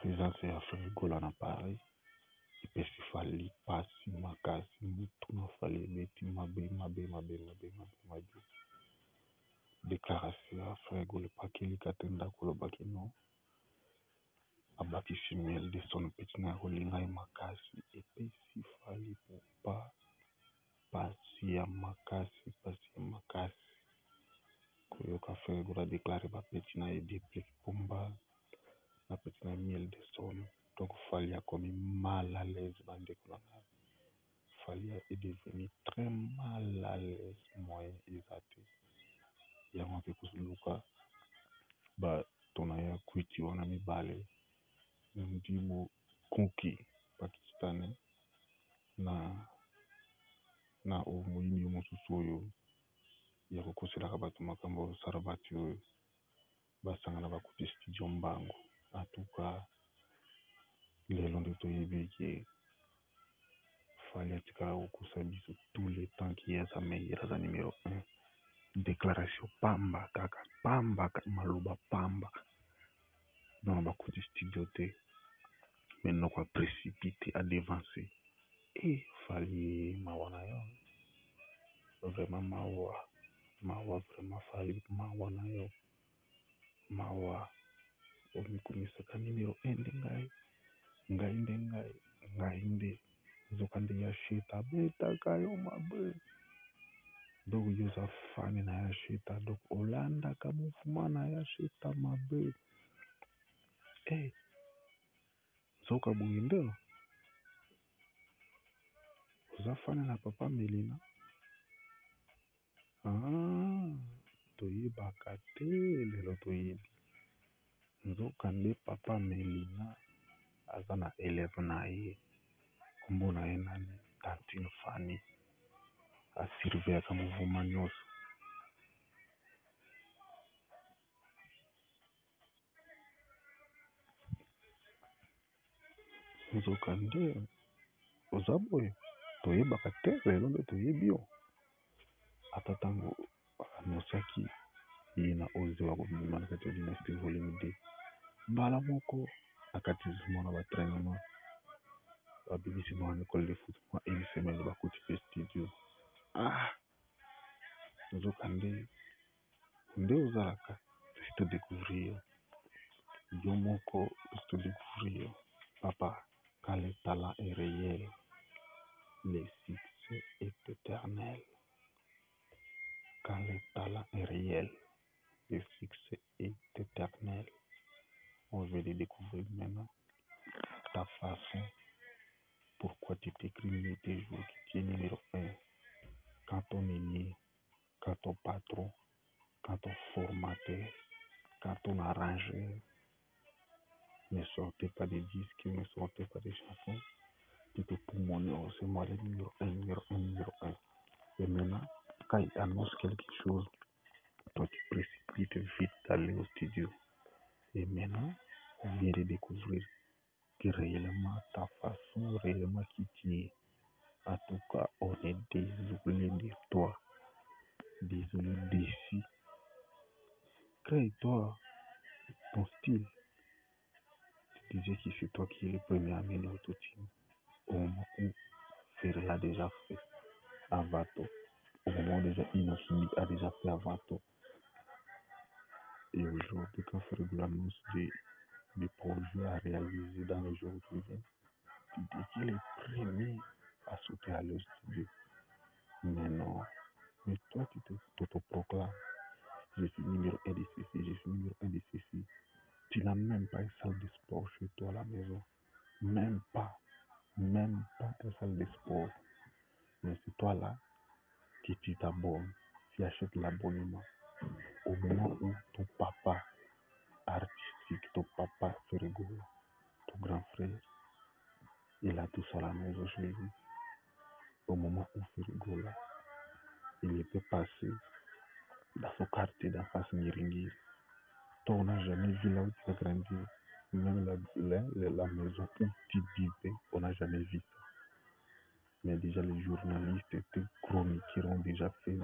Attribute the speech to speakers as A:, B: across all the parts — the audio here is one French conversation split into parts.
A: Presence ya frigo na Paris epesi fali pasi makasi mutu na fali ebeti mabe. Déclaration ya frigo lepakeli kate ndako lobaki no abakisi miel de son peti na kolinga ye makasi epesi fali popa pasi ya makasi koyoka frigo la déclare bapeti na ye deple pomba na peti na miel de son. Donc fali akomi mal à l'aise bandeko na nga fali est devenu très mal à l'aise moyen eza te yango mpe koluka bato na ye akwiti wana mibale ndimu konki pakistanais na moyini mosusu oyo ya kokoselaka bato makambo osala bati oyo basangana bakuti studio mbango atuka lelo nde toyebi ke fali atikala kokusa biso tous les temps qui aza meilleur aza numéro 1. Déclaration pamba kaka maloba pamba non bakuti studio te menoko a précipité a devancé et fali mawa na yo vraiment mawa vraiment fali mawa na yo mawa omikomisaka numéro 1 nde ngai nde nzoka nde ya shita abetaka yo mabe donc yo oza fani na ya shita donc olandaka mouvement na ya shita mabe nzoka boye nde oza fani na papa Melina toyebaka te lelo toyebi nzoka nde papa Melina aza na élève na ye kombo na ye nani tantine Fani asurveillaka mouvement nyonso nzoka nde oza boye toyebaka te lelo nde toyebi yo ata ntango anonsaki ye na oze wa kobima na kati ya dynastie volume 2 mbala moko akatisi na batrainement babimisi mwana école de foot mwa une semaine bakuti pe studio nzoka nde ozalaka to découvrir yo moko to découvrir papa quand le talent est réel le succès est éternel. Quand le talent est réel, le succès est éternel. On veut le découvrir maintenant. Ta façon, pourquoi tu t'écris mieux tes jours qui tient numéro 1. Quand on est né, quand ton patron, quand ton formateur, quand ton arrangeur ne sortait pas des disques, ne sortait pas des chansons, tu te poumonnes, c'est moi le numéro 1. Et maintenant, quand il annonce quelque chose, toi tu précipites vite d'aller au studio. Et maintenant, on vient de découvrir que réellement ta façon, réellement qui tient. En tout cas, on est désolé de toi. Désolé d'ici. Crée-toi ton style. Tu disais que c'est toi qui es le premier à amener autotune. Au moment où Ferre l'a déjà fait avant toi. Au moment où déjà Inosubi a déjà fait avant toi. Et aujourd'hui, quand Ferre l'annonce des projets à réaliser dans les jours qui viennent, tu dis qu'il est le premier à sauter à le studio. Mais non. Mais toi, tu t'autoproclames. Je suis numéro 1 de ceci, je suis numéro 1 de ceci. Tu n'as même pas une salle de sport chez toi à la maison. Même pas une salle de sport. Mais c'est toi là que tu t'abonnes, tu achètes l'abonnement. Au moment où ton papa artistique, ton papa Ferregola, ton grand frère, il a tout ça à la maison chez lui. Au moment où Ferregola, il peut passer dans son quartier d'en face Miringir. Toi, on n'a jamais vu là où tu as grandi. Même la maison où tu vivais, on n'a jamais vu ça. Mais déjà, les journalistes et les chroniqueurs ont déjà fait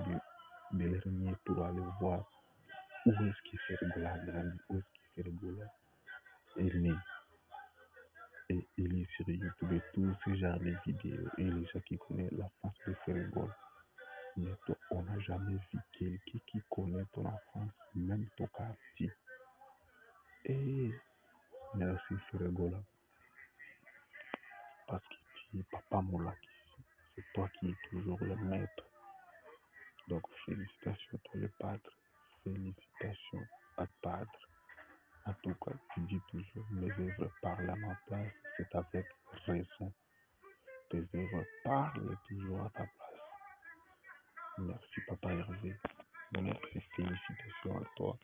A: de leur mieux pour aller voir où est-ce qu'il fait Ferregola a grandi, où est-ce qu'il fait Ferregola est né. tous ces genres de vidéos et les gens qui connaissent la France de se rigolent. Mais toi, on n'a jamais vu quelqu'un qui connaît ton enfance, même ton quartier. Et merci Ferregola, parce que tu es Papa Moulaki. C'est toi qui es toujours le maître. Donc félicitations à tous les padres. Félicitations à padre. En tout cas, tu dis toujours mes œuvres parlent à ma place. C'est avec raison. Tes œuvres parlent toujours à ta place. Merci Papa Hervé. Merci, félicitations à toi.